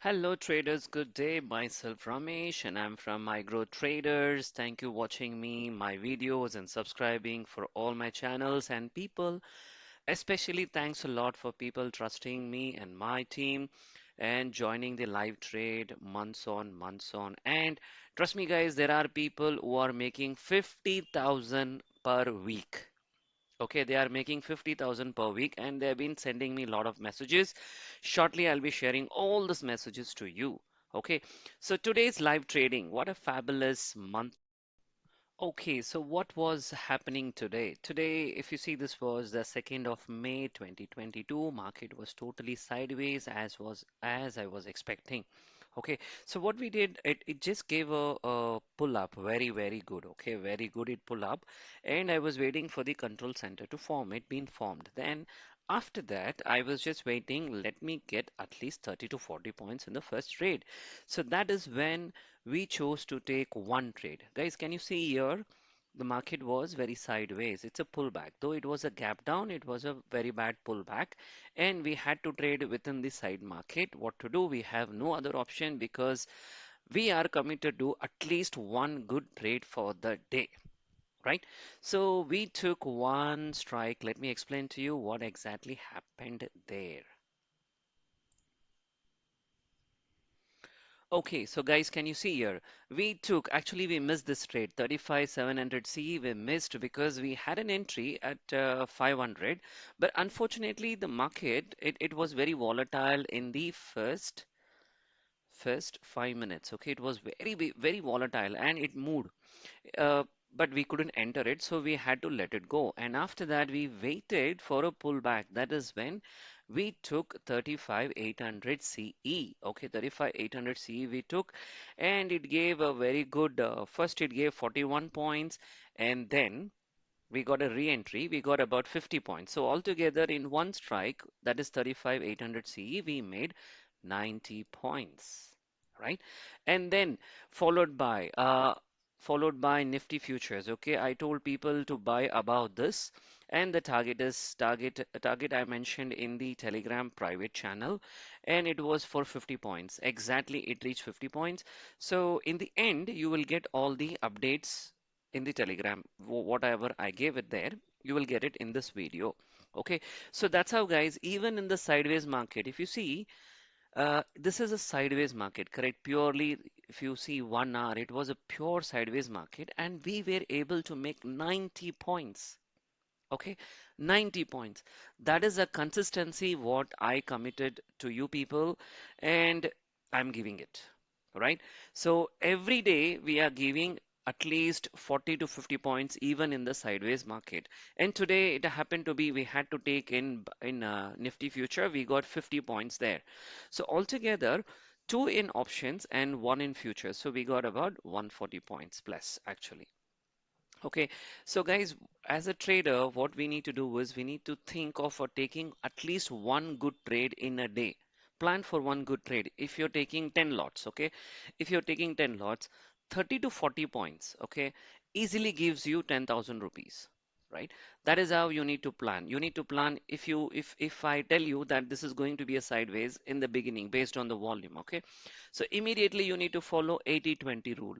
Hello traders, good day. Myself Ramesh and I'm from Micro Traders. Thank you watching me, my videos and subscribing for all my channels and people. Especially thanks a lot for people trusting me and my team and joining the live trade months on. And trust me guys, there are people who are making 50,000 per week. Okay, they are making 50,000 per week and they've been sending me a lot of messages. Shortly, I'll be sharing all these messages to you. Okay, so today's live trading, what a fabulous month. Okay, so what was happening today? Today, if you see, this was the 2nd of May 2022. Market was totally sideways as I was expecting. Okay, so what we did, it just gave a pull up, very good. Okay, very good. It pull up, and I was waiting for the control center to form. It been formed. Then after that, I was just waiting. Let me get at least 30 to 40 points in the first trade. So that is when we chose to take one trade. Guys, can you see here? The market was very sideways. It's a pullback. Though it was a gap down, it was a very bad pullback. And we had to trade within the side market. What to do? We have no other option because we are committed to at least one good trade for the day. Right? So we took one strike. Let me explain to you what exactly happened there. Okay, so guys, can you see here? Actually, we missed this trade, 35 700 CE. We missed because we had an entry at 500, but unfortunately, the market it was very volatile in the first 5 minutes. Okay, it was very volatile and it moved. Uh, but we couldn't enter it, so we had to let it go. And after that, we waited for a pullback. That is when we took 35 800 CE. Okay, 35 800 CE we took, and it gave a very good. First, it gave 41 points, and then we got a re-entry. We got about 50 points. So altogether, in one strike, that is 35 800 CE, we made 90 points, right? And then followed by uh, followed by Nifty futures. Okay, I told people to buy about this, and the target I mentioned in the Telegram private channel, and it was for 50 points. Exactly, it reached 50 points. So in the end, you will get all the updates in the Telegram. Whatever I gave it there, you will get it in this video. Okay, so that's how, guys, even in the sideways market, if you see, this is a sideways market, correct? Purely, if you see 1 hour, it was a pure sideways market, and we were able to make 90 points. Okay, 90 points. That is a consistency what I committed to you people, and I'm giving it. Right? So every day we are giving at least 40 to 50 points even in the sideways market. And today it happened to be we had to take in Nifty future, we got 50 points there. So altogether, two in options and one in futures. So we got about 140 points plus actually. Okay, so guys, as a trader, what we need to do is we need to think of taking at least one good trade in a day. Plan for one good trade. If you're taking 10 lots, okay, if you're taking 10 lots, 30 to 40 points, okay, easily gives you 10,000 rupees, right? That is how you need to plan. You need to plan if I tell you that this is going to be a sideways in the beginning based on the volume, okay? So immediately you need to follow 80-20 rule.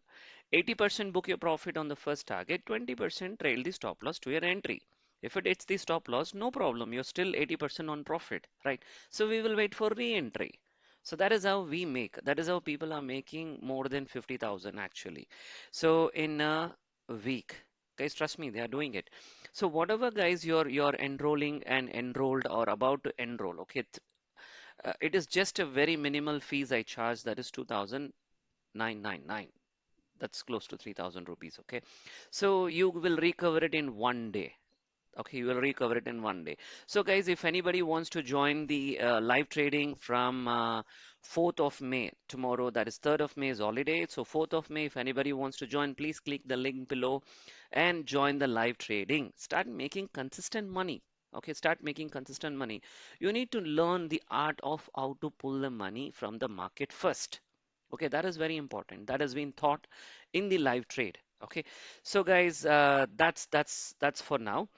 80% book your profit on the first target, 20% trail the stop loss to your entry. If it hits the stop loss, no problem. You're still 80% on profit, right? So we will wait for re-entry. So that is how we make. That is how people are making more than 50,000 actually. So in a week, guys, trust me, they are doing it. So whatever guys you're enrolling and enrolled or about to enroll, okay, it is just a very minimal fees I charge. That is 2,999. That's close to 3,000 rupees. Okay, so you will recover it in 1 day. Okay, you will recover it in 1 day. So guys, if anybody wants to join the live trading from 4th of May, tomorrow, that is 3rd of May is holiday. So 4th of May, if anybody wants to join, please click the link below and join the live trading. Start making consistent money. Okay, start making consistent money. You need to learn the art of how to pull the money from the market first. Okay, that is very important. That has been taught in the live trade. Okay, so guys, that's for now.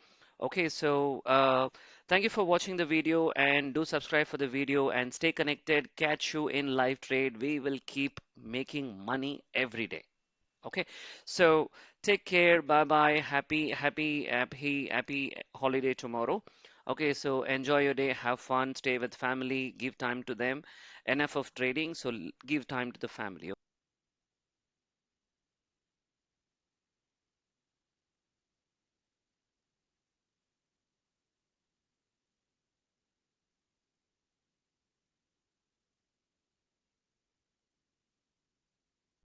Okay, so Thank you for watching the video and do subscribe for the video and stay connected. Catch you in live trade. We will keep making money every day. Okay, so take care. Bye bye. Happy holiday tomorrow. Okay, so enjoy your day. Have fun. Stay with family. Give time to them. Enough of trading. So give time to the family.